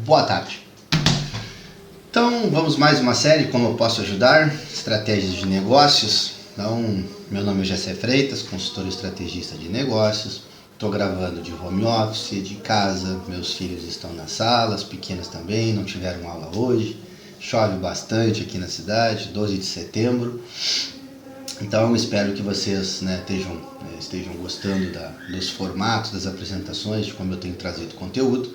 Boa tarde. Então, vamos mais uma série, como eu posso ajudar, estratégias de negócios. Então, meu nome é Jessé Freitas, consultor estrategista de negócios. Estou gravando de home office, de casa, meus filhos estão na sala, as pequenas também, não tiveram aula hoje. Chove bastante aqui na cidade, 12 de setembro. Então, espero que vocês estejam gostando dos formatos, das apresentações, de como eu tenho trazido conteúdo.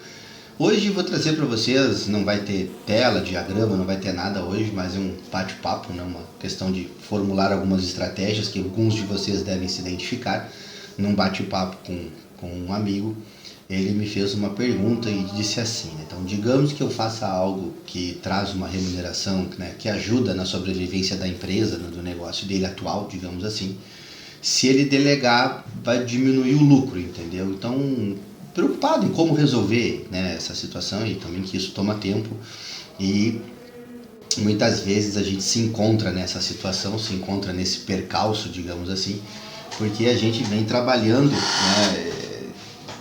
Hoje vou trazer para vocês, não vai ter tela, diagrama, não vai ter nada hoje, mas é um bate-papo, uma questão de formular algumas estratégias que alguns de vocês devem se identificar. Num bate-papo com um amigo, ele me fez uma pergunta e disse assim, então digamos que eu faça algo que traz uma remuneração, que ajuda na sobrevivência da empresa, do negócio dele atual, digamos assim, se ele delegar vai diminuir o lucro, entendeu? Então, preocupado em como resolver essa situação e também que isso toma tempo e muitas vezes a gente se encontra nessa situação, se encontra nesse percalço, digamos assim, porque a gente vem trabalhando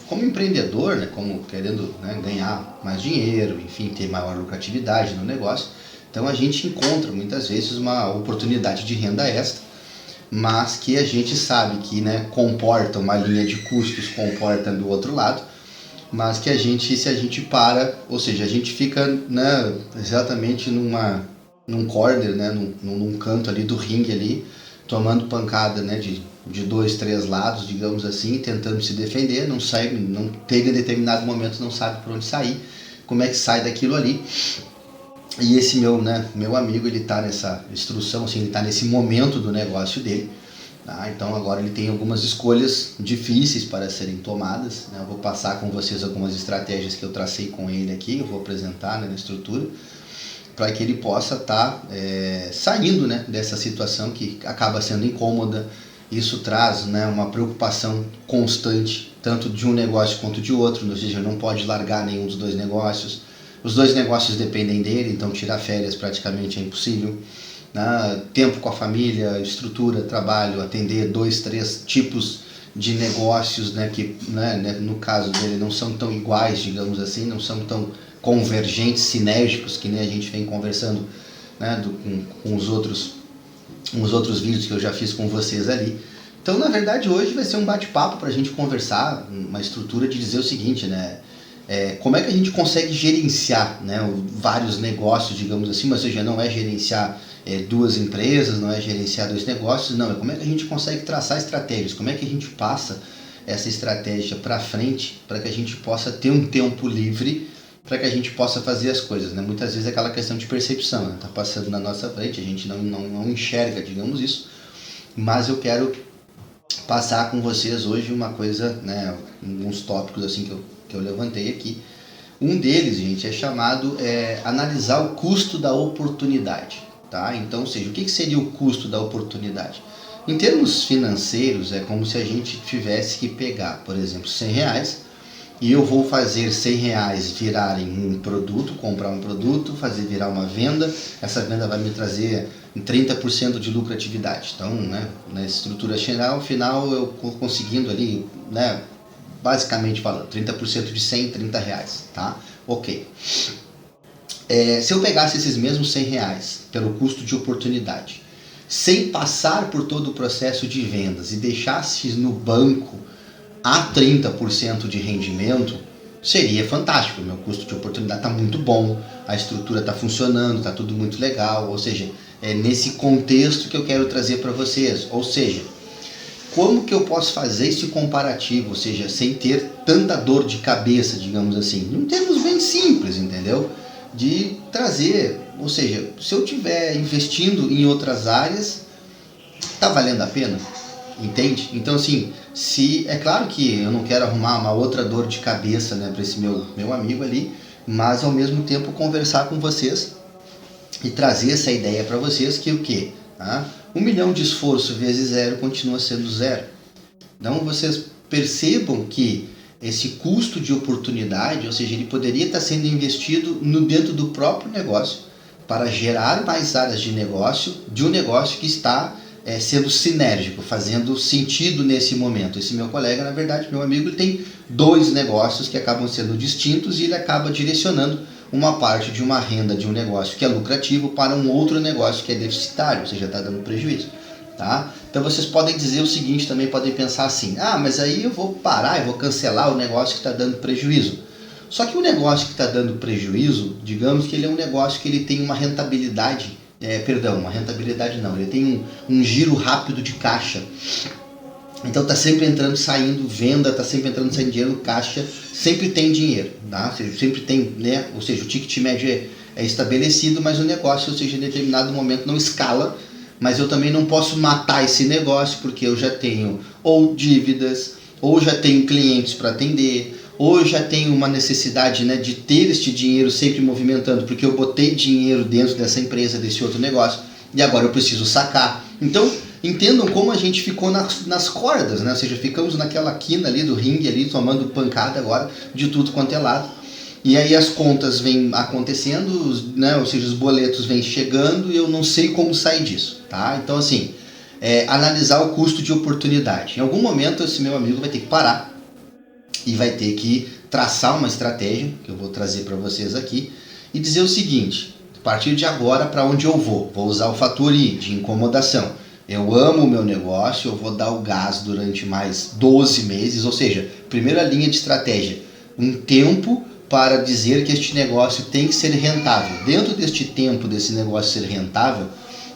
como empreendedor, como querendo ganhar mais dinheiro, enfim, ter maior lucratividade no negócio. Então a gente encontra muitas vezes uma oportunidade de renda extra, mas que a gente sabe que comporta uma linha de custos, comporta do outro lado, mas que se a gente para, ou seja, a gente fica exatamente num corner, num canto ali do ringue ali, tomando pancada de 2, 3 lados, digamos assim, tentando se defender, não teve em determinado momento, não sabe por onde sair, como é que sai daquilo ali. E esse meu amigo, ele está nessa instrução, assim, ele está nesse momento do negócio dele, tá? Então agora ele tem algumas escolhas difíceis para serem tomadas, Eu vou passar com vocês algumas estratégias que eu tracei com ele aqui, eu vou apresentar na estrutura, para que ele possa estar saindo dessa situação que acaba sendo incômoda. Isso traz uma preocupação constante, tanto de um negócio quanto de outro, ou seja, não pode largar nenhum dos dois negócios. Os dois negócios dependem dele, então tirar férias praticamente é impossível. Tempo com a família, estrutura, trabalho, atender 2, 3 tipos de negócios que no caso dele não são tão iguais, digamos assim, não são tão convergentes, sinérgicos, que nem a gente vem conversando com os outros vídeos que eu já fiz com vocês ali. Então, na verdade, hoje vai ser um bate-papo para a gente conversar, uma estrutura de dizer o seguinte, como é que a gente consegue gerenciar vários negócios, digamos assim, ou seja, não é gerenciar 2 empresas, não é gerenciar 2 negócios, não, é como é que a gente consegue traçar estratégias, como é que a gente passa essa estratégia para frente, para que a gente possa ter um tempo livre, para que a gente possa fazer as coisas, Muitas vezes é aquela questão de percepção, tá passando na nossa frente, a gente não enxerga, digamos isso, mas eu quero passar com vocês hoje uma coisa, alguns tópicos assim que eu levantei aqui. Um deles, gente, é chamado analisar o custo da oportunidade, tá? Então, ou seja, o que seria o custo da oportunidade? Em termos financeiros, é como se a gente tivesse que pegar, por exemplo, R$100 e eu vou fazer R$100 virarem um produto, comprar um produto, fazer virar uma venda. Essa venda vai me trazer 30% de lucratividade. Então, na estrutura final, eu conseguindo ali, basicamente falando, 30% de 100, R$30, tá? Ok. Se eu pegasse esses mesmos R$100 pelo custo de oportunidade, sem passar por todo o processo de vendas e deixasse no banco a 30% de rendimento, seria fantástico. Meu custo de oportunidade está muito bom, a estrutura está funcionando, está tudo muito legal, ou seja, é nesse contexto que eu quero trazer para vocês. Ou seja, como que eu posso fazer esse comparativo, ou seja, sem ter tanta dor de cabeça, digamos assim, em termos bem simples, entendeu? De trazer, ou seja, se eu estiver investindo em outras áreas, está valendo a pena? Entende? Então, assim, é claro que eu não quero arrumar uma outra dor de cabeça para esse meu amigo ali, mas ao mesmo tempo conversar com vocês e trazer essa ideia para vocês que o quê? 1 milhão de esforço vezes 0 continua sendo 0. Então, vocês percebam que esse custo de oportunidade, ou seja, ele poderia estar sendo investido dentro do próprio negócio para gerar mais áreas de negócio, de um negócio que está sendo sinérgico, fazendo sentido nesse momento. Esse meu colega, na verdade, meu amigo, ele tem 2 negócios que acabam sendo distintos e ele acaba direcionando uma parte de uma renda de um negócio que é lucrativo para um outro negócio que é deficitário, ou seja, está dando prejuízo. Tá? Então vocês podem dizer o seguinte, também podem pensar assim, mas aí eu vou parar, eu vou cancelar o negócio que está dando prejuízo. Só que o negócio que está dando prejuízo, digamos que ele é um negócio que ele tem uma rentabilidade, uma rentabilidade não, ele tem um giro rápido de caixa. Então está sempre entrando e saindo venda, está sempre entrando e saindo dinheiro, caixa, sempre tem dinheiro, tá? Ou seja, sempre tem, né? Ou seja, o ticket médio é estabelecido, mas o negócio, ou seja, em determinado momento não escala, mas eu também não posso matar esse negócio porque eu já tenho ou dívidas, ou já tenho clientes para atender, ou já tenho uma necessidade, né, de ter este dinheiro sempre movimentando, porque eu botei dinheiro dentro dessa empresa, desse outro negócio, e agora eu preciso sacar. Então, entendam como a gente ficou nas cordas, né? Ou seja, ficamos naquela quina ali do ringue, ali, tomando pancada agora de tudo quanto é lado. E aí as contas vêm acontecendo, né? Ou seja, os boletos vêm chegando e eu não sei como sair disso, tá? Então, assim, analisar o custo de oportunidade. Em algum momento esse meu amigo vai ter que parar e vai ter que traçar uma estratégia, que eu vou trazer para vocês aqui, e dizer o seguinte: a partir de agora, para onde eu vou? Vou usar o fator I, de incomodação. Eu amo o meu negócio, eu vou dar o gás durante mais 12 meses, ou seja, primeira linha de estratégia, um tempo para dizer que este negócio tem que ser rentável. Dentro deste tempo desse negócio ser rentável,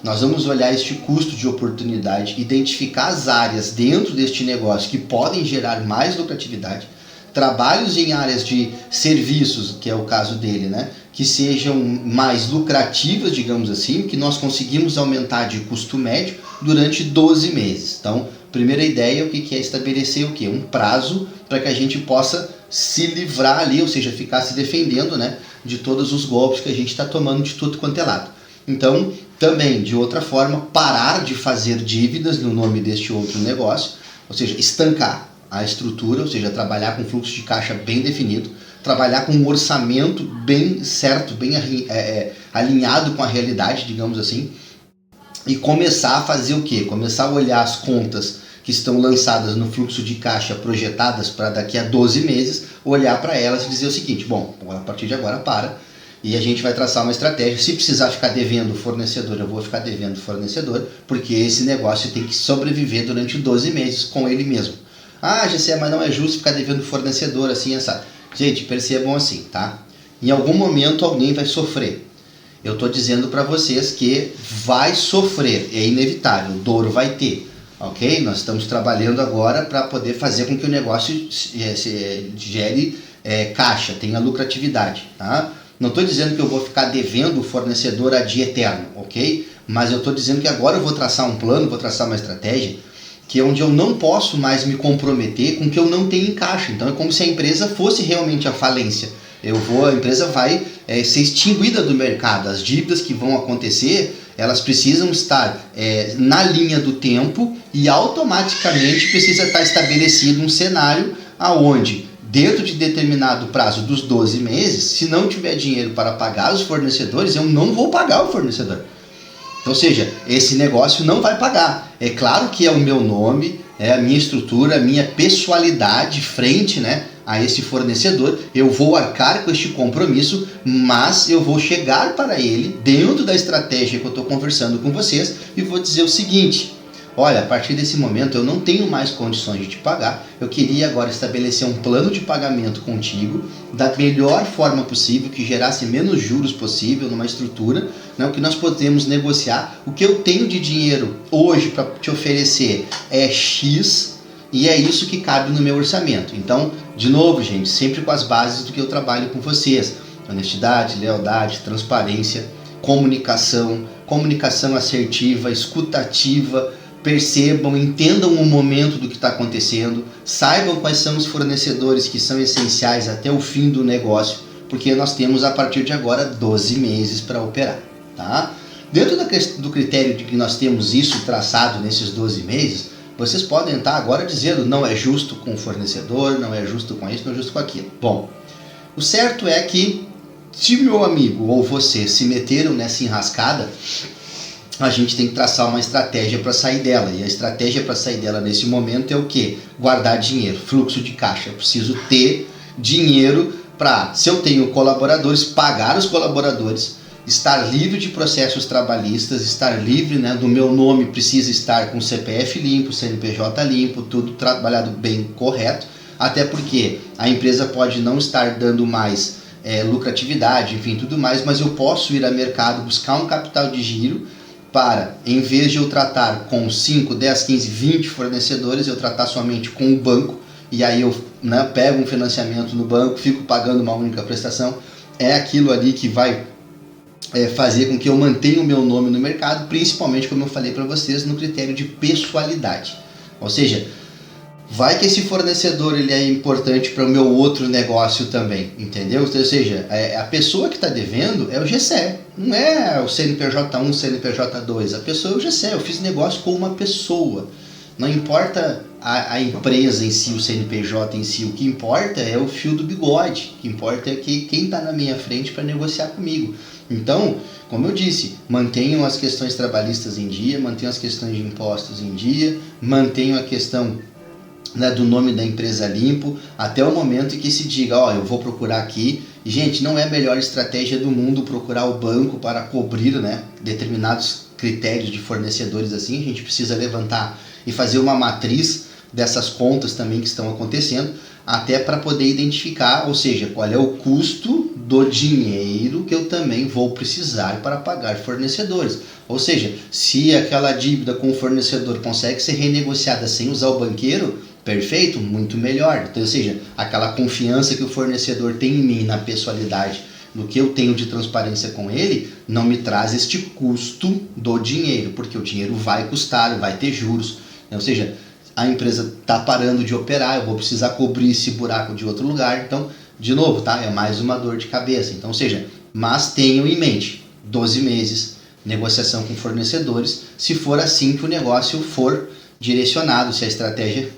nós vamos olhar este custo de oportunidade, identificar as áreas dentro deste negócio que podem gerar mais lucratividade, trabalhos em áreas de serviços, que é o caso dele, né? Que sejam mais lucrativas, digamos assim, que nós conseguimos aumentar de custo médio durante 12 meses. Então, primeira ideia, o que é estabelecer o quê? Um prazo para que a gente possa se livrar ali, ou seja, ficar se defendendo, né, de todos os golpes que a gente está tomando de tudo quanto é lado. Então, também, de outra forma, parar de fazer dívidas no nome deste outro negócio, ou seja, estancar a estrutura, ou seja, trabalhar com fluxo de caixa bem definido, trabalhar com um orçamento bem certo, bem alinhado com a realidade, digamos assim, e começar a fazer o quê? Começar a olhar as contas que estão lançadas no fluxo de caixa projetadas para daqui a 12 meses, olhar para elas e dizer o seguinte: bom, a partir de agora para, e a gente vai traçar uma estratégia. Se precisar ficar devendo fornecedor, eu vou ficar devendo fornecedor, porque esse negócio tem que sobreviver durante 12 meses com ele mesmo. GC, mas não é justo ficar devendo fornecedor assim, essa. Gente, percebam assim, tá? Em algum momento alguém vai sofrer. Eu estou dizendo para vocês que vai sofrer, é inevitável, dor vai ter, ok? Nós estamos trabalhando agora para poder fazer com que o negócio gere caixa, tenha lucratividade, tá? Não estou dizendo que eu vou ficar devendo o fornecedor a dia eterno, ok? Mas eu estou dizendo que agora eu vou traçar um plano, vou traçar uma estratégia, que é onde eu não posso mais me comprometer com o que eu não tenho em caixa. Então é como se a empresa fosse realmente a falência. A empresa vai ser extinguida do mercado. As dívidas que vão acontecer, elas precisam estar na linha do tempo e automaticamente precisa estar estabelecido um cenário aonde, dentro de determinado prazo dos 12 meses, se não tiver dinheiro para pagar os fornecedores, eu não vou pagar o fornecedor. Ou seja, esse negócio não vai pagar. É claro que é o meu nome, é a minha estrutura, a minha pessoalidade frente, né, a esse fornecedor. Eu vou arcar com este compromisso, mas eu vou chegar para ele dentro da estratégia que eu estou conversando com vocês e vou dizer o seguinte: olha, a partir desse momento eu não tenho mais condições de te pagar, eu queria agora estabelecer um plano de pagamento contigo da melhor forma possível, que gerasse menos juros possível, numa estrutura, né, o que nós podemos negociar. O que eu tenho de dinheiro hoje para te oferecer é X e é isso que cabe no meu orçamento. Então, de novo, gente, sempre com as bases do que eu trabalho com vocês: honestidade, lealdade, transparência, comunicação assertiva, escutativa. Percebam, entendam o momento do que está acontecendo, saibam quais são os fornecedores que são essenciais até o fim do negócio, porque nós temos a partir de agora 12 meses para operar, tá? Dentro do critério de que nós temos isso traçado nesses 12 meses, vocês podem estar agora dizendo: não é justo com o fornecedor, não é justo com isso, não é justo com aquilo. Bom, o certo é que se meu amigo ou você se meteram nessa enrascada, a gente tem que traçar uma estratégia para sair dela. E a estratégia para sair dela nesse momento é o quê? Guardar dinheiro, fluxo de caixa. Eu preciso ter dinheiro para, se eu tenho colaboradores, pagar os colaboradores, estar livre de processos trabalhistas, estar livre, né, do meu nome precisa estar com CPF limpo, CNPJ limpo, tudo trabalhado bem correto, até porque a empresa pode não estar dando mais lucratividade, enfim, tudo mais, mas eu posso ir ao mercado buscar um capital de giro para, em vez de eu tratar com 5, 10, 15, 20 fornecedores, eu tratar somente com o banco, e aí eu, né, pego um financiamento no banco, fico pagando uma única prestação, é aquilo ali que vai fazer com que eu mantenha o meu nome no mercado, principalmente, como eu falei para vocês, no critério de pessoalidade. Ou seja, vai que esse fornecedor ele é importante para o meu outro negócio também, entendeu? Ou seja, a pessoa que está devendo é o GCE, não é o CNPJ1, CNPJ2, a pessoa é o GCE, eu fiz negócio com uma pessoa. Não importa a empresa em si, o CNPJ em si, o que importa é o fio do bigode, o que importa é quem está na minha frente para negociar comigo. Então, como eu disse, mantenham as questões trabalhistas em dia, mantenham as questões de impostos em dia, mantenham a questão, né, do nome da empresa limpo, até o momento em que se diga, ó, eu vou procurar aqui. E, gente, não é a melhor estratégia do mundo procurar o banco para cobrir, né, determinados critérios de fornecedores assim. A gente precisa levantar e fazer uma matriz dessas contas também que estão acontecendo, até para poder identificar, ou seja, qual é o custo do dinheiro que eu também vou precisar para pagar fornecedores. Ou seja, se aquela dívida com o fornecedor consegue ser renegociada sem usar o banqueiro, perfeito, muito melhor. Então, ou seja, aquela confiança que o fornecedor tem em mim, na pessoalidade, no que eu tenho de transparência com ele, não me traz este custo do dinheiro, porque o dinheiro vai custar, vai ter juros. Ou seja, a empresa está parando de operar, eu vou precisar cobrir esse buraco de outro lugar. Então, de novo, tá? É mais uma dor de cabeça. Então, ou seja, mas tenham em mente, 12 meses, negociação com fornecedores, se for assim que o negócio for direcionado, se a estratégia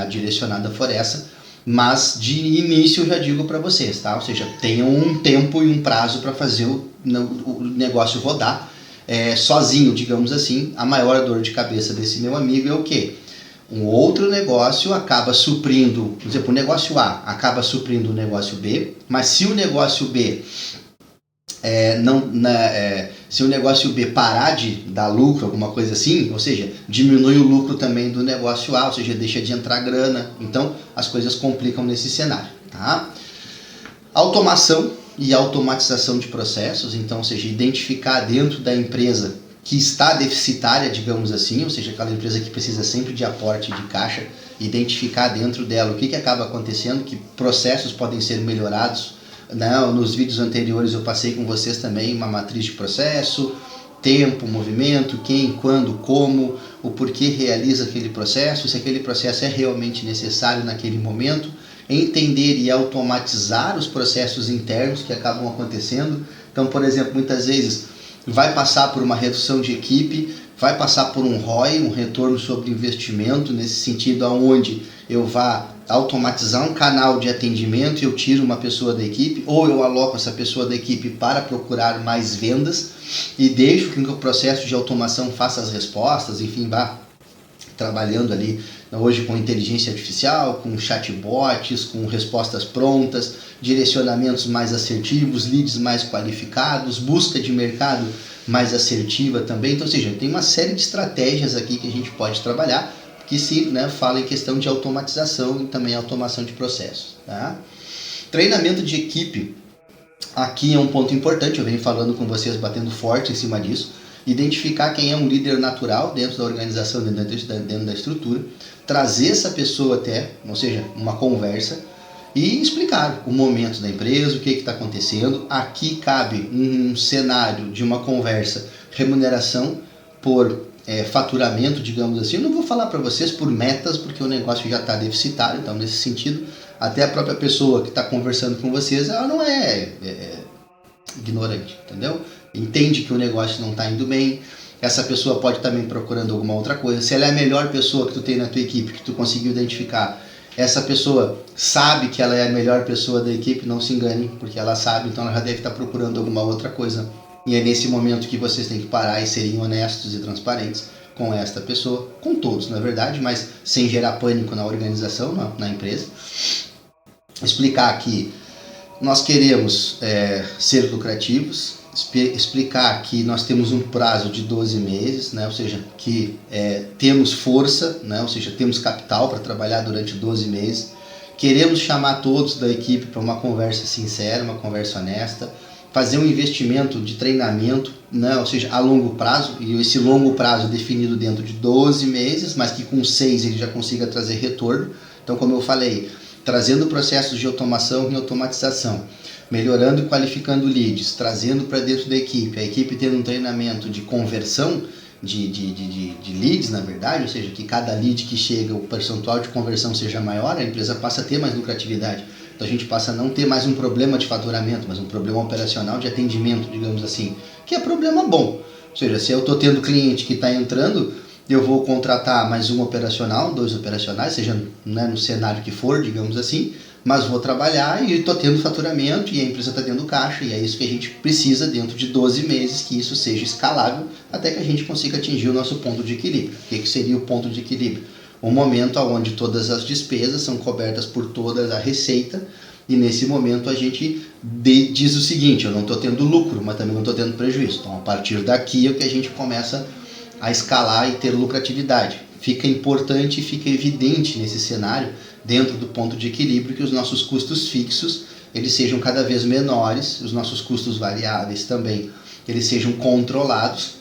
direcionada for essa. Mas de início eu já digo para vocês, tá? Ou seja, tenham um tempo e um prazo para fazer o negócio rodar sozinho, digamos assim. A maior dor de cabeça desse meu amigo é o quê? Um outro negócio acaba suprindo, por exemplo, o negócio A acaba suprindo o negócio B, mas se o negócio B se o negócio B parar de dar lucro, alguma coisa assim, ou seja, diminui o lucro também do negócio A, ou seja, deixa de entrar grana, então as coisas complicam nesse cenário, tá? Automação e automatização de processos, então, ou seja, identificar dentro da empresa que está deficitária, digamos assim, ou seja, aquela empresa que precisa sempre de aporte de caixa, identificar dentro dela o que acaba acontecendo, que processos podem ser melhorados. Nos vídeos anteriores eu passei com vocês também uma matriz de processo, tempo, movimento, quem, quando, como, o porquê realiza aquele processo, se aquele processo é realmente necessário naquele momento, entender e automatizar os processos internos que acabam acontecendo. Então, por exemplo, muitas vezes vai passar por uma redução de equipe, vai passar por um ROI, um retorno sobre investimento, nesse sentido aonde eu vá automatizar um canal de atendimento e eu tiro uma pessoa da equipe, ou eu aloco essa pessoa da equipe para procurar mais vendas e deixo que o processo de automação faça as respostas, enfim, vá trabalhando ali hoje com inteligência artificial, com chatbots, com respostas prontas, direcionamentos mais assertivos, leads mais qualificados, busca de mercado mais assertiva também. Então, ou seja, tem uma série de estratégias aqui que a gente pode trabalhar que se fala em questão de automatização e também automação de processos. Tá? Treinamento de equipe, aqui é um ponto importante, eu venho falando com vocês, batendo forte em cima disso. Identificar quem é um líder natural dentro da organização, dentro da estrutura, trazer essa pessoa até, ou seja, uma conversa, e explicar o momento da empresa, o que está acontecendo. Aqui cabe um cenário de uma conversa, remuneração por faturamento, digamos assim. Eu não vou falar para vocês por metas, porque o negócio já está deficitário, então nesse sentido, até a própria pessoa que está conversando com vocês, ela não é ignorante, entendeu? Entende que o negócio não está indo bem. Essa pessoa pode também procurando alguma outra coisa. Se ela é a melhor pessoa que tu tem na tua equipe, que tu conseguiu identificar, essa pessoa sabe que ela é a melhor pessoa da equipe, não se engane, porque ela sabe, então ela já deve estar procurando alguma outra coisa. E é nesse momento que vocês têm que parar e serem honestos e transparentes com esta pessoa, com todos, na verdade, mas sem gerar pânico na organização, na empresa. Explicar que Nós queremos ser lucrativos, explicar que nós temos um prazo de 12 meses, né? Ou seja, que temos força, né? Ou seja, temos capital para trabalhar durante 12 meses. Queremos chamar todos da equipe para uma conversa sincera, uma conversa honesta, fazer um investimento de treinamento, né? Ou seja, a longo prazo, e esse longo prazo definido dentro de 12 meses, mas que com 6 ele já consiga trazer retorno. Então, como eu falei, trazendo processos de automação e automatização, melhorando e qualificando leads, trazendo para dentro da equipe, a equipe tendo um treinamento de conversão de leads, na verdade, ou seja, que cada lead que chega, o percentual de conversão seja maior, a empresa passa a ter mais lucratividade. Então a gente passa a não ter mais um problema de faturamento, mas um problema operacional de atendimento, digamos assim, que é problema bom. Ou seja, se eu estou tendo cliente que está entrando, eu vou contratar mais um operacional, 2 operacionais, seja, né, no cenário que for, digamos assim, mas vou trabalhar e estou tendo faturamento e a empresa está tendo caixa, e é isso que a gente precisa dentro de 12 meses, que isso seja escalável até que a gente consiga atingir o nosso ponto de equilíbrio. O que seria o ponto de equilíbrio? Um momento onde todas as despesas são cobertas por toda a receita, e nesse momento a gente diz o seguinte: eu não estou tendo lucro, mas também não estou tendo prejuízo. Então a partir daqui é que a gente começa a escalar e ter lucratividade. Fica importante e fica evidente nesse cenário, dentro do ponto de equilíbrio, que os nossos custos fixos eles sejam cada vez menores, os nossos custos variáveis também eles sejam controlados,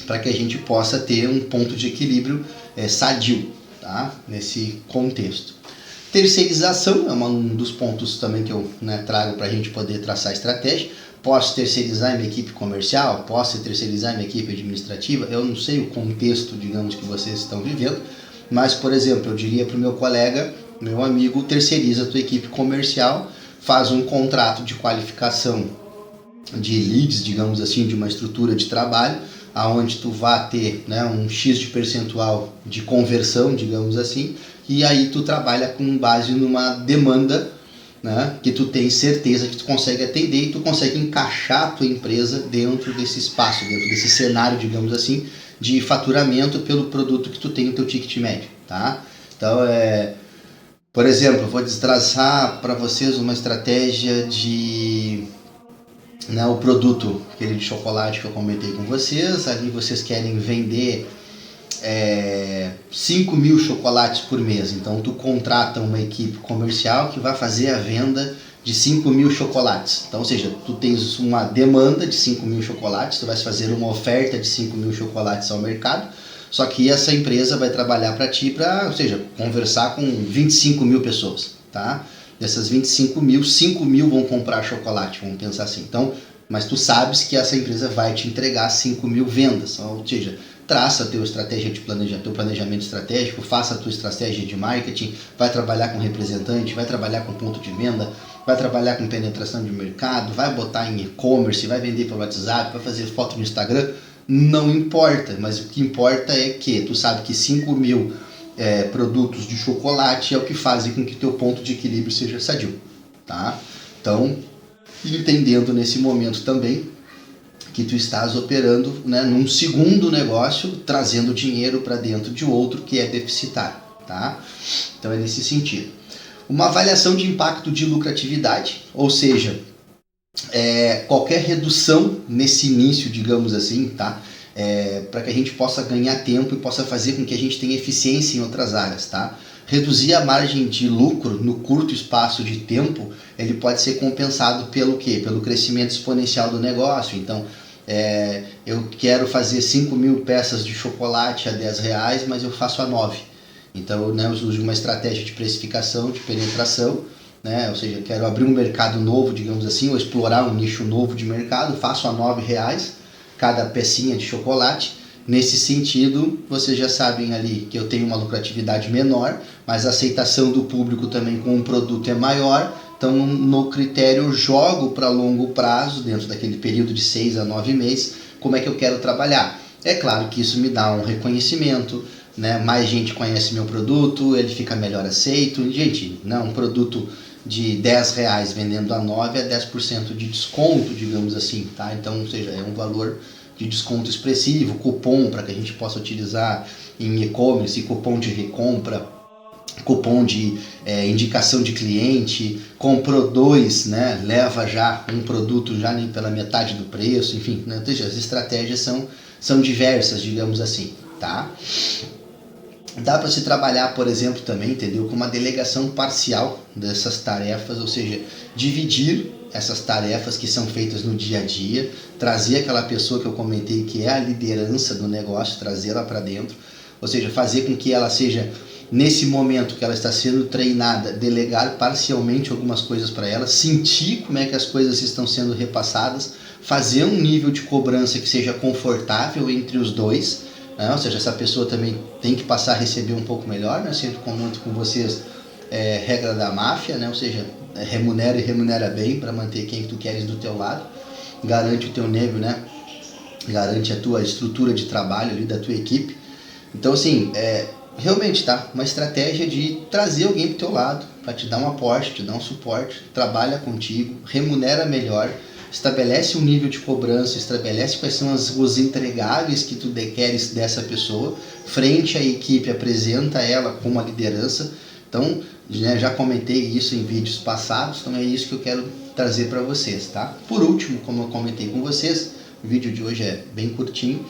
para que a gente possa ter um ponto de equilíbrio sadio, tá? Nesse contexto. Terceirização é um dos pontos também que eu trago para a gente poder traçar estratégia. Posso terceirizar minha equipe comercial? Posso terceirizar minha equipe administrativa? Eu não sei o contexto, digamos, que vocês estão vivendo, mas, por exemplo, eu diria para o meu colega, meu amigo, terceiriza a tua equipe comercial, faz um contrato de qualificação de leads, digamos assim, de uma estrutura de trabalho, aonde tu vai ter um X de percentual de conversão, digamos assim, e aí tu trabalha com base numa demanda, que tu tem certeza que tu consegue atender e tu consegue encaixar a tua empresa dentro desse espaço, dentro desse cenário, digamos assim, de faturamento pelo produto que tu tem no teu ticket médio, tá? Então, por exemplo, eu vou traçar para vocês uma estratégia de o produto, aquele de chocolate que eu comentei com vocês. Ali vocês querem vender 5.000 chocolates por mês, então tu contrata uma equipe comercial que vai fazer a venda de 5.000 chocolates. Então, ou seja, tu tens uma demanda de 5.000 chocolates, tu vais fazer uma oferta de 5.000 chocolates ao mercado, só que essa empresa vai trabalhar para ti, ou seja, conversar com 25.000 pessoas, tá? Dessas 25.000, 5.000 vão comprar chocolate, vamos pensar assim. Então, mas tu sabes que essa empresa vai te entregar 5.000 vendas, ou seja, traça a tua estratégia de teu planejamento estratégico, faça a tua estratégia de marketing, vai trabalhar com representante, vai trabalhar com ponto de venda, vai trabalhar com penetração de mercado, vai botar em e-commerce, vai vender pelo WhatsApp, vai fazer foto no Instagram, não importa, mas o que importa é que tu sabe que 5.000 produtos de chocolate é o que faz com que teu ponto de equilíbrio seja sadio, tá? Então, entendendo nesse momento também que tu estás operando num segundo negócio, trazendo dinheiro para dentro de outro que é deficitário, tá? Então é nesse sentido. Uma avaliação de impacto de lucratividade, ou seja, qualquer redução nesse início, digamos assim, tá? Para que a gente possa ganhar tempo e possa fazer com que a gente tenha eficiência em outras áreas, tá? Reduzir a margem de lucro no curto espaço de tempo, ele pode ser compensado pelo quê? Pelo crescimento exponencial do negócio. Então, eu quero fazer 5.000 peças de chocolate a R$10, mas eu faço a 9. Então, eu uso uma estratégia de precificação, de penetração, ou seja, eu quero abrir um mercado novo, digamos assim, ou explorar um nicho novo de mercado, faço a R$9 cada pecinha de chocolate. Nesse sentido, vocês já sabem ali que eu tenho uma lucratividade menor, mas a aceitação do público também com um produto é maior. Então, no critério, eu jogo para longo prazo, dentro daquele período de 6 a 9 meses, como é que eu quero trabalhar. É claro que isso me dá um reconhecimento, mais gente conhece meu produto, ele fica melhor aceito. Gente, um produto de R$10 vendendo a 9 é 10% de desconto, digamos assim, tá? Então, ou seja, é um valor de desconto expressivo, cupom para que a gente possa utilizar em e-commerce, cupom de recompra, cupom de indicação de cliente, comprou 2, né, leva já um produto já nem pela metade do preço, enfim, né, as estratégias são diversas, digamos assim, tá? Dá para se trabalhar, por exemplo, também, entendeu, com uma delegação parcial dessas tarefas, ou seja, dividir essas tarefas que são feitas no dia a dia, trazer aquela pessoa que eu comentei que é a liderança do negócio, trazê-la para dentro, ou seja, fazer com que ela seja, nesse momento que ela está sendo treinada, delegar parcialmente algumas coisas para ela, sentir como é que as coisas estão sendo repassadas, fazer um nível de cobrança que seja confortável entre os dois, né? Ou seja, essa pessoa também tem que passar a receber um pouco melhor, né? Sempre comento com vocês, regra da máfia, né? Ou seja, remunera e remunera bem para manter quem tu queres do teu lado, garante o teu nível, né? Garante a tua estrutura de trabalho ali da tua equipe. Então, assim, realmente, tá? Uma estratégia de trazer alguém pro teu lado, para te dar um aporte, te dar um suporte, trabalha contigo, remunera melhor, estabelece um nível de cobrança, estabelece quais são os entregáveis que tu queres dessa pessoa, frente à equipe, apresenta ela como a liderança. Então, né, já comentei isso em vídeos passados, então é isso que eu quero trazer para vocês, tá? Por último, como eu comentei com vocês, o vídeo de hoje é bem curtinho.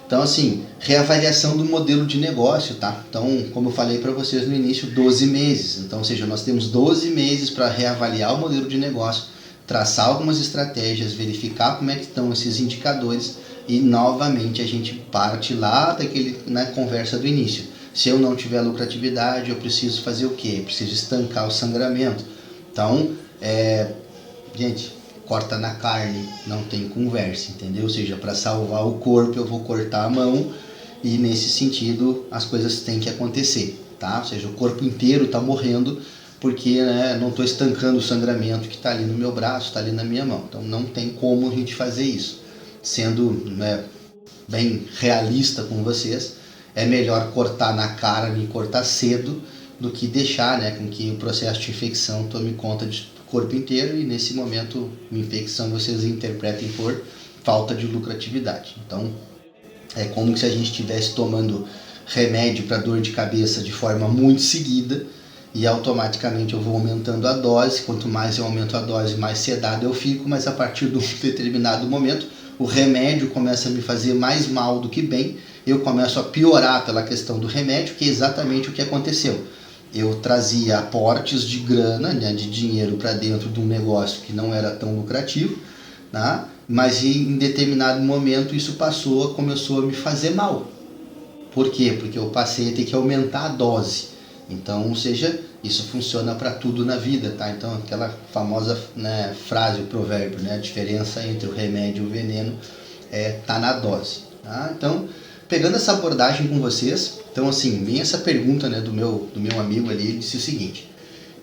Então, assim, reavaliação do modelo de negócio, tá? Então, como eu falei para vocês no início, 12 meses. Então, ou seja, nós temos 12 meses para reavaliar o modelo de negócio, traçar algumas estratégias, verificar como é que estão esses indicadores e, novamente, a gente parte lá na conversa do início. Se eu não tiver lucratividade, eu preciso fazer o quê? Eu preciso estancar o sangramento. Então, gente, corta na carne, não tem conversa, entendeu? Ou seja, para salvar o corpo eu vou cortar a mão e nesse sentido as coisas têm que acontecer, tá? Ou seja, o corpo inteiro está morrendo porque, né, não estou estancando o sangramento que está ali no meu braço, está ali na minha mão. Então não tem como a gente fazer isso. Sendo, né, bem realista com vocês, é melhor cortar na carne e cortar cedo do que deixar, né, com que o processo de infecção tome conta de corpo inteiro e nesse momento uma infecção vocês interpretem por falta de lucratividade. Então é como se a gente estivesse tomando remédio para dor de cabeça de forma muito seguida e automaticamente eu vou aumentando a dose. Quanto mais eu aumento a dose, mais sedado eu fico, mas a partir de um determinado momento o remédio começa a me fazer mais mal do que bem, eu começo a piorar pela questão do remédio, que é exatamente o que aconteceu. Eu trazia aportes de grana, né, de dinheiro para dentro de um negócio que não era tão lucrativo, né, mas em determinado momento isso começou a me fazer mal. Por quê? Porque eu passei a ter que aumentar a dose. Então, ou seja, isso funciona para tudo na vida, tá? Então, aquela famosa, né, frase, o provérbio, né, a diferença entre o remédio e o veneno tá na dose, tá? Então, pegando essa abordagem com vocês, então assim, vem essa pergunta, né, do meu amigo ali, ele disse o seguinte: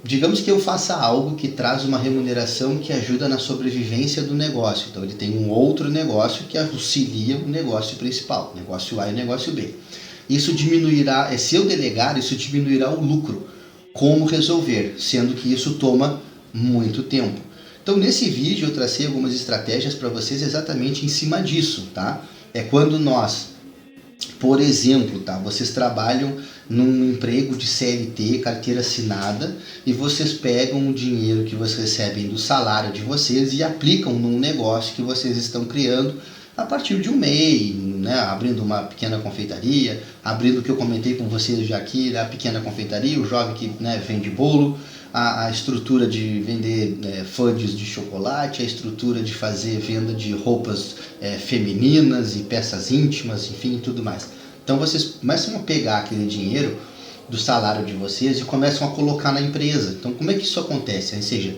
digamos que eu faça algo que traz uma remuneração que ajuda na sobrevivência do negócio. Então ele tem um outro negócio que auxilia o negócio principal, negócio A e negócio B. Isso diminuirá, se eu delegar, isso diminuirá o lucro. Como resolver? Sendo que isso toma muito tempo. Então nesse vídeo eu tracei algumas estratégias para vocês exatamente em cima disso, tá? É quando nós, por exemplo, tá, vocês trabalham num emprego de CLT, carteira assinada, e vocês pegam o dinheiro que vocês recebem do salário de vocês e aplicam num negócio que vocês estão criando a partir de um MEI, né, abrindo uma pequena confeitaria, abrindo o que eu comentei com vocês já aqui, a pequena confeitaria, o jovem que, né, vende bolo, a estrutura de vender fudges de chocolate, a estrutura de fazer venda de roupas femininas e peças íntimas, enfim, tudo mais. Então vocês começam a pegar aquele dinheiro do salário de vocês e começam a colocar na empresa. Então como é que isso acontece? Ou seja,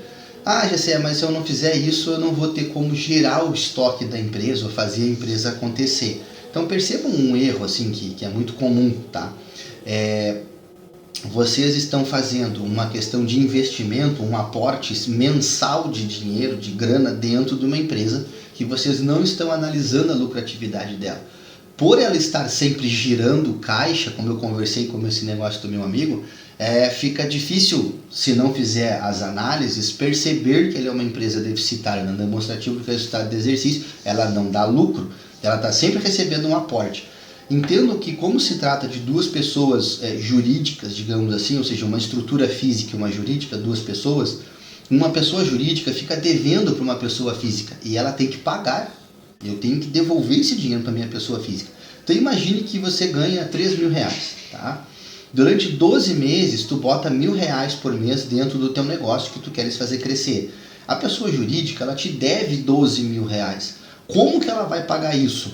Gessé, mas se eu não fizer isso, eu não vou ter como gerar o estoque da empresa ou fazer a empresa acontecer. Então percebam um erro assim que é muito comum, tá? Vocês estão fazendo uma questão de investimento, um aporte mensal de dinheiro, de grana dentro de uma empresa que vocês não estão analisando a lucratividade dela. Por ela estar sempre girando caixa, como eu conversei com esse negócio do meu amigo, fica difícil, se não fizer as análises, perceber que ele é uma empresa deficitária, não demonstrativa do resultado do exercício, ela não dá lucro, ela está sempre recebendo um aporte. Entendo que como se trata de duas pessoas jurídicas, digamos assim, ou seja, uma estrutura física e uma jurídica, duas pessoas, uma pessoa jurídica fica devendo para uma pessoa física e ela tem que pagar. Eu tenho que devolver esse dinheiro para minha pessoa física. Então imagine que você ganha 3 mil reais, tá? Durante 12 meses, tu bota R$1.000 por mês dentro do teu negócio que tu queres fazer crescer. A pessoa jurídica, ela te deve 12 mil reais. Como que ela vai pagar isso?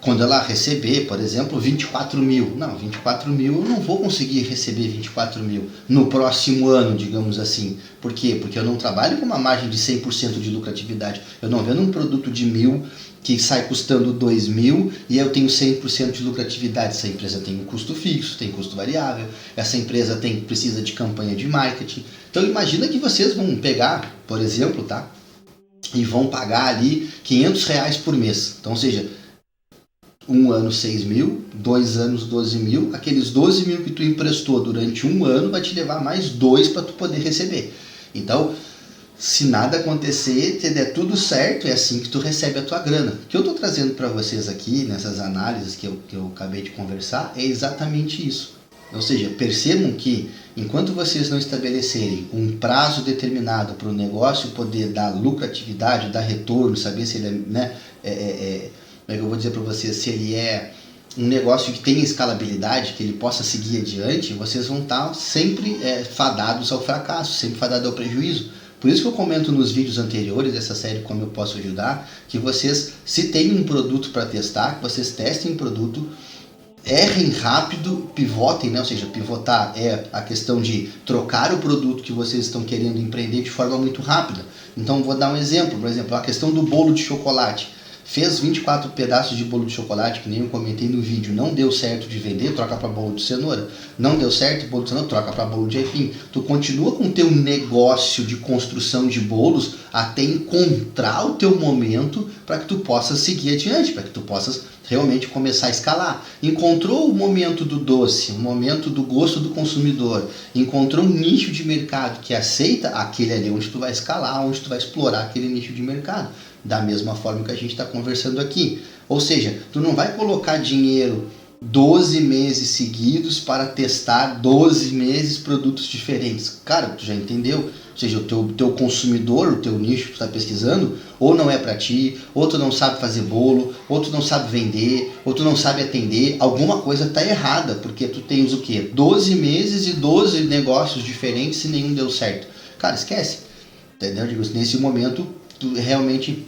Quando ela receber, por exemplo, 24 mil. Não, 24 mil eu não vou conseguir receber 24 mil no próximo ano, digamos assim. Por quê? Porque eu não trabalho com uma margem de 100% de lucratividade. Eu não vendo um produto de 1.000 que sai custando 2 mil e eu tenho 100% de lucratividade. Essa empresa tem um custo fixo, tem custo variável. Essa empresa precisa de campanha de marketing. Então imagina que vocês vão pegar, por exemplo, tá? E vão pagar ali R$500 por mês. Então, ou seja, um ano 6 mil, 2 anos 12 mil, aqueles 12 mil que tu emprestou durante um ano vai te levar mais 2 para tu poder receber. Então, se nada acontecer, se der tudo certo, é assim que tu recebe a tua grana. O que eu estou trazendo para vocês aqui, nessas análises que eu acabei de conversar, é exatamente isso. Ou seja, percebam que enquanto vocês não estabelecerem um prazo determinado para o negócio poder dar lucratividade, dar retorno, saber se ele é, né, como é que eu vou dizer para vocês, se ele é um negócio que tenha escalabilidade, que ele possa seguir adiante, vocês vão estar sempre fadados ao fracasso, sempre fadados ao prejuízo. Por isso que eu comento nos vídeos anteriores dessa série Como Eu Posso Ajudar, que vocês, se tem um produto para testar, que vocês testem o produto, errem rápido, pivotem, né? Ou seja, pivotar é a questão de trocar o produto que vocês estão querendo empreender de forma muito rápida. Então vou dar um exemplo, por exemplo, a questão do bolo de chocolate. Fez 24 pedaços de bolo de chocolate, que nem eu comentei no vídeo, não deu certo de vender, troca para bolo de cenoura. Não deu certo, bolo de cenoura, troca para bolo de aipim. Tu continua com o teu negócio de construção de bolos até encontrar o teu momento para que tu possas seguir adiante, para que tu possas realmente começar a escalar. Encontrou o momento do doce, o momento do gosto do consumidor, encontrou um nicho de mercado que aceita, aquele ali onde tu vai escalar, onde tu vai explorar aquele nicho de mercado. Da mesma forma que a gente está conversando aqui. Ou seja, tu não vai colocar dinheiro 12 meses seguidos para testar 12 meses produtos diferentes. Cara, tu já entendeu? Ou seja, o teu consumidor, o teu nicho que tu está pesquisando, ou não é para ti, ou tu não sabe fazer bolo, ou tu não sabe vender, ou tu não sabe atender. Alguma coisa está errada, porque tu tens o quê? 12 meses e 12 negócios diferentes e nenhum deu certo. Cara, esquece. Entendeu? Digo, nesse momento, tu realmente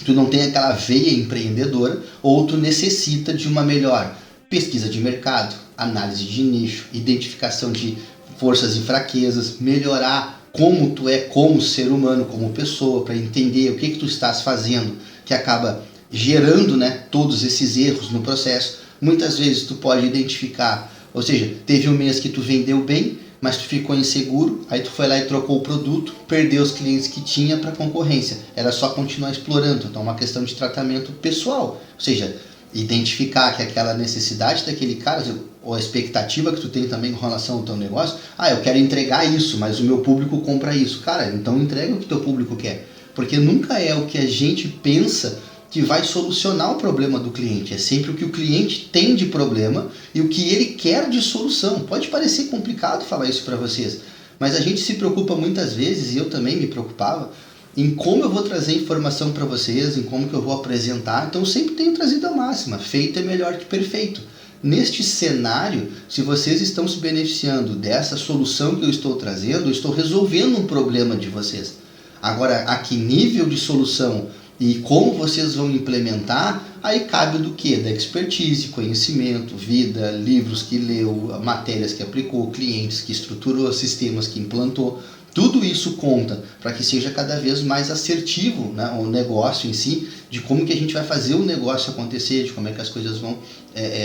tu não tem aquela veia empreendedora, ou tu necessita de uma melhor pesquisa de mercado, análise de nicho, identificação de forças e fraquezas, melhorar como tu é como ser humano, como pessoa, para entender o que tu estás fazendo, que acaba gerando, né, todos esses erros no processo. Muitas vezes tu pode identificar, ou seja, teve um mês que tu vendeu bem, mas tu ficou inseguro, aí tu foi lá e trocou o produto, perdeu os clientes que tinha para a concorrência. Era só continuar explorando. Então é uma questão de tratamento pessoal, ou seja, identificar que aquela necessidade daquele cara, ou a expectativa que tu tem também com relação ao teu negócio, eu quero entregar isso, mas o meu público compra isso. Cara, então entrega o que teu público quer, porque nunca é o que a gente pensa que vai solucionar o problema do cliente. É sempre o que o cliente tem de problema e o que ele quer de solução. Pode parecer complicado falar isso para vocês, mas a gente se preocupa muitas vezes, e eu também me preocupava, em como eu vou trazer informação para vocês, em como que eu vou apresentar. Então eu sempre tenho trazido a máxima: feito é melhor que perfeito. Neste cenário, se vocês estão se beneficiando dessa solução que eu estou trazendo, eu estou resolvendo um problema de vocês. Agora, a que nível de solução e como vocês vão implementar, aí cabe do que? Da expertise, conhecimento, vida, livros que leu, matérias que aplicou, clientes que estruturou, sistemas que implantou. Tudo isso conta para que seja cada vez mais assertivo, né, o negócio em si, de como que a gente vai fazer o negócio acontecer, de como é que as coisas vão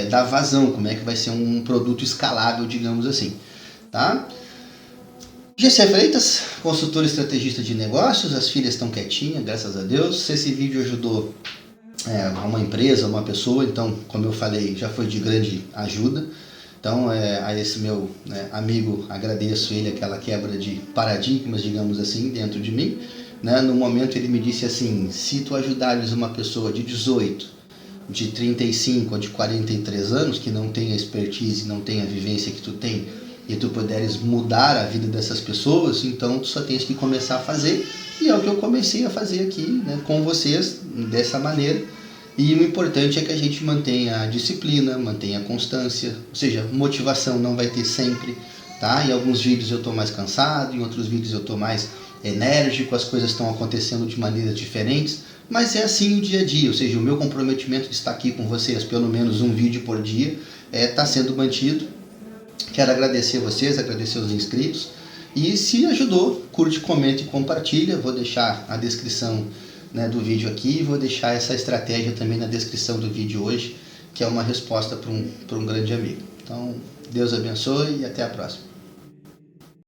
dar vazão, como é que vai ser um produto escalável, digamos assim. Tá? GC Freitas, consultor estrategista de negócios, as filhas estão quietinhas, graças a Deus. Se esse vídeo ajudou a uma empresa, uma pessoa, então, como eu falei, já foi de grande ajuda. Então, a esse meu amigo, agradeço ele aquela quebra de paradigmas, digamos assim, dentro de mim. Né? No momento ele me disse assim: se tu ajudares uma pessoa de 18, de 35 ou de 43 anos, que não tem a expertise, não tem a vivência que tu tem, e tu puderes mudar a vida dessas pessoas, então tu só tens que começar a fazer, e é o que eu comecei a fazer aqui, né, com vocês, dessa maneira. E o importante é que a gente mantenha a disciplina, mantenha a constância, ou seja, motivação não vai ter sempre, tá? Em alguns vídeos eu estou mais cansado, em outros vídeos eu estou mais enérgico, as coisas estão acontecendo de maneiras diferentes, mas é assim o dia a dia, ou seja, o meu comprometimento de estar aqui com vocês, pelo menos um vídeo por dia, está sendo mantido. Quero agradecer a vocês, agradecer os inscritos, e se ajudou, curte, comenta e compartilha. Vou deixar a descrição, né, do vídeo aqui, vou deixar essa estratégia também na descrição do vídeo hoje, que é uma resposta para um grande amigo. Então, Deus abençoe e até a próxima.